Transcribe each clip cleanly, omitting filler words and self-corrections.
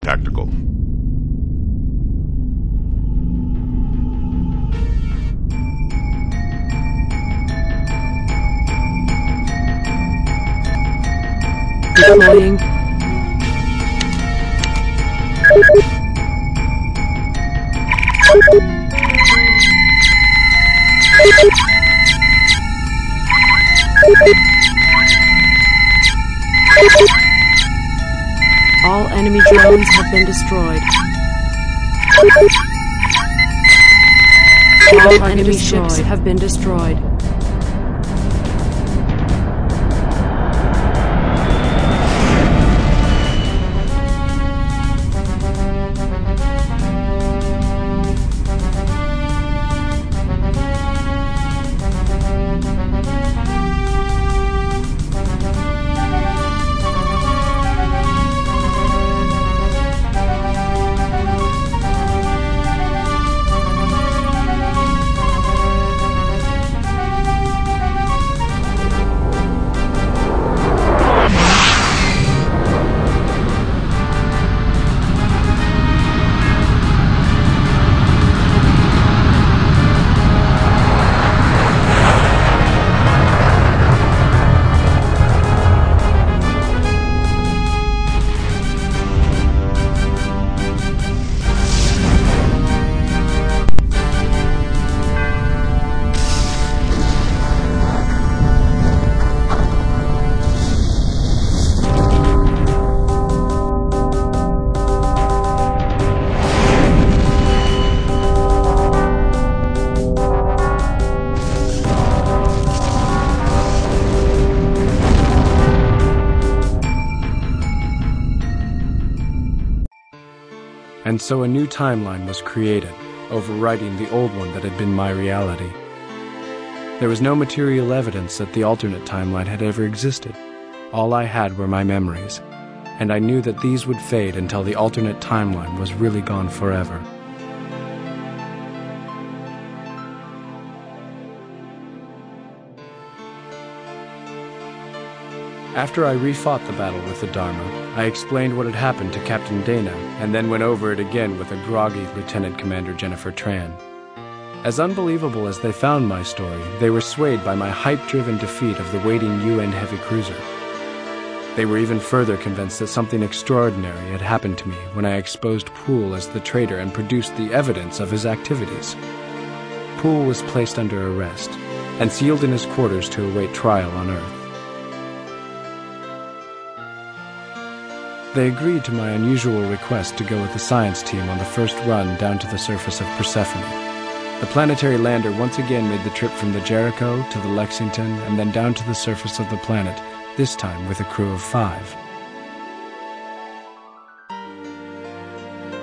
Tactical. Deploying. All enemy drones have been destroyed. All enemy ships have been destroyed. And so a new timeline was created, overwriting the old one that had been my reality. There was no material evidence that the alternate timeline had ever existed. All I had were my memories, and I knew that these would fade until the alternate timeline was really gone forever. After I refought the battle with the Dharma, I explained what had happened to Captain Dana, and then went over it again with a groggy Lieutenant Commander Jennifer Tran. As unbelievable as they found my story, they were swayed by my hype-driven defeat of the waiting UN heavy cruiser. They were even further convinced that something extraordinary had happened to me when I exposed Poole as the traitor and produced the evidence of his activities. Poole was placed under arrest and sealed in his quarters to await trial on Earth. They agreed to my unusual request to go with the science team on the first run down to the surface of Persephone. The planetary lander once again made the trip from the Jericho to the Lexington and then down to the surface of the planet, this time with a crew of 5.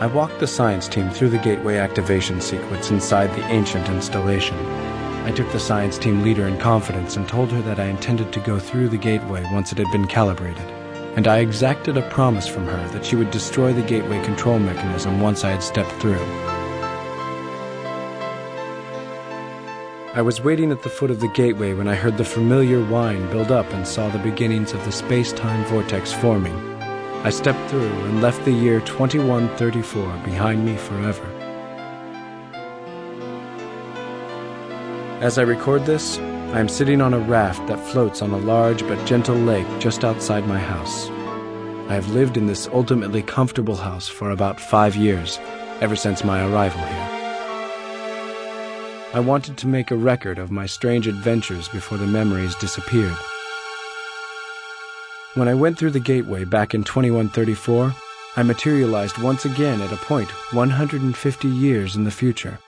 I walked the science team through the gateway activation sequence inside the ancient installation. I took the science team leader in confidence and told her that I intended to go through the gateway once it had been calibrated, and I exacted a promise from her that she would destroy the gateway control mechanism once I had stepped through. I was waiting at the foot of the gateway when I heard the familiar whine build up and saw the beginnings of the space-time vortex forming. I stepped through and left the year 2134 behind me forever. As I record this, I am sitting on a raft that floats on a large but gentle lake just outside my house. I have lived in this ultimately comfortable house for about 5 years, ever since my arrival here. I wanted to make a record of my strange adventures before the memories disappeared. When I went through the gateway back in 2134, I materialized once again at a point 150 years in the future.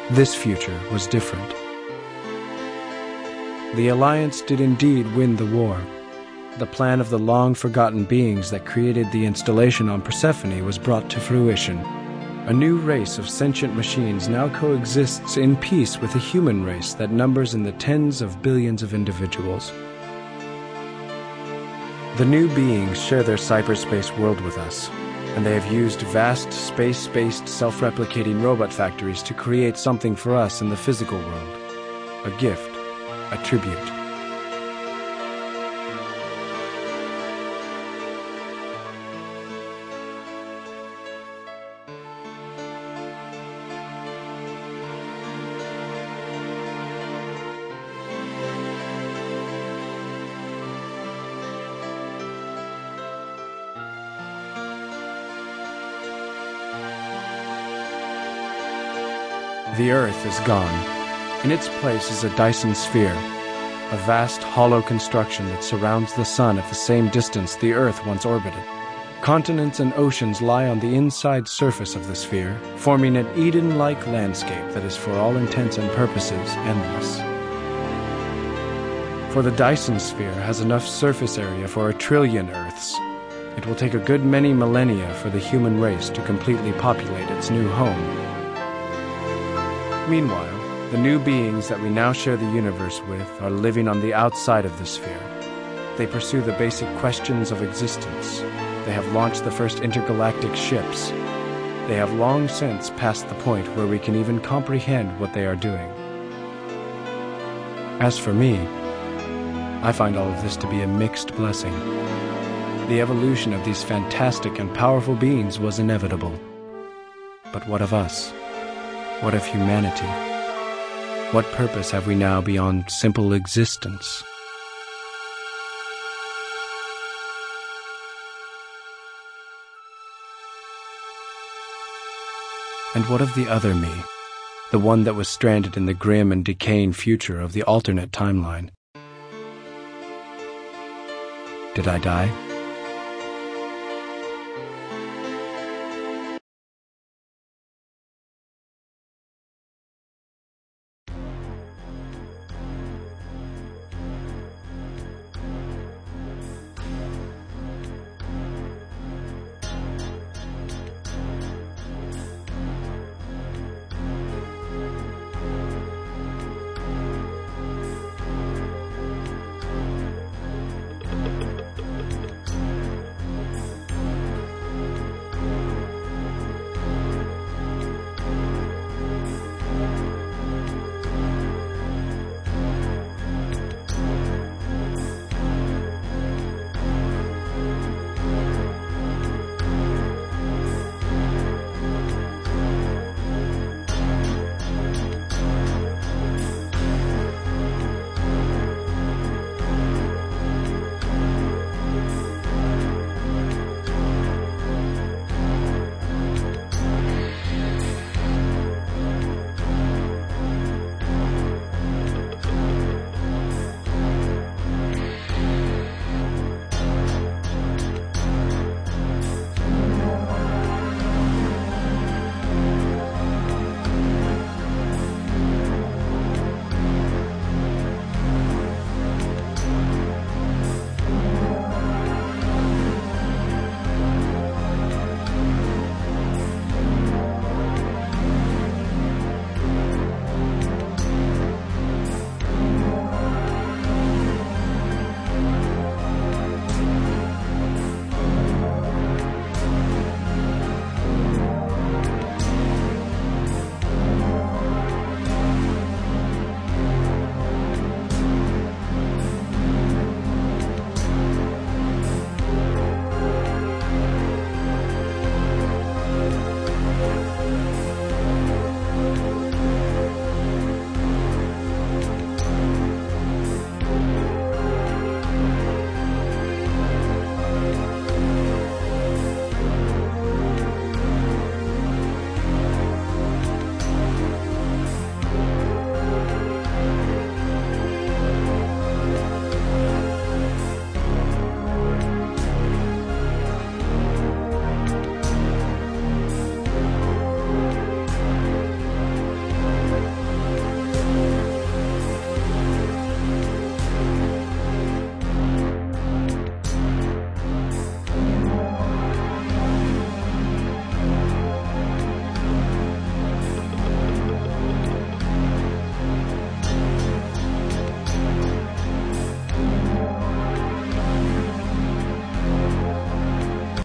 This future was different. The Alliance did indeed win the war. The plan of the long-forgotten beings that created the installation on Persephone was brought to fruition. A new race of sentient machines now coexists in peace with a human race that numbers in the tens of billions of individuals. The new beings share their cyberspace world with us, and they have used vast space-based self-replicating robot factories to create something for us in the physical world. A gift, a tribute. The Earth is gone. In its place is a Dyson sphere, a vast hollow construction that surrounds the Sun at the same distance the Earth once orbited. Continents and oceans lie on the inside surface of the sphere, forming an Eden-like landscape that is for all intents and purposes endless. For the Dyson sphere has enough surface area for 1 trillion Earths. It will take a good many millennia for the human race to completely populate its new home. Meanwhile, the new beings that we now share the universe with are living on the outside of the sphere. They pursue the basic questions of existence. They have launched the first intergalactic ships. They have long since passed the point where we can even comprehend what they are doing. As for me, I find all of this to be a mixed blessing. The evolution of these fantastic and powerful beings was inevitable. But what of us? What of humanity? What purpose have we now beyond simple existence? And what of the other me? The one that was stranded in the grim and decaying future of the alternate timeline? Did I die?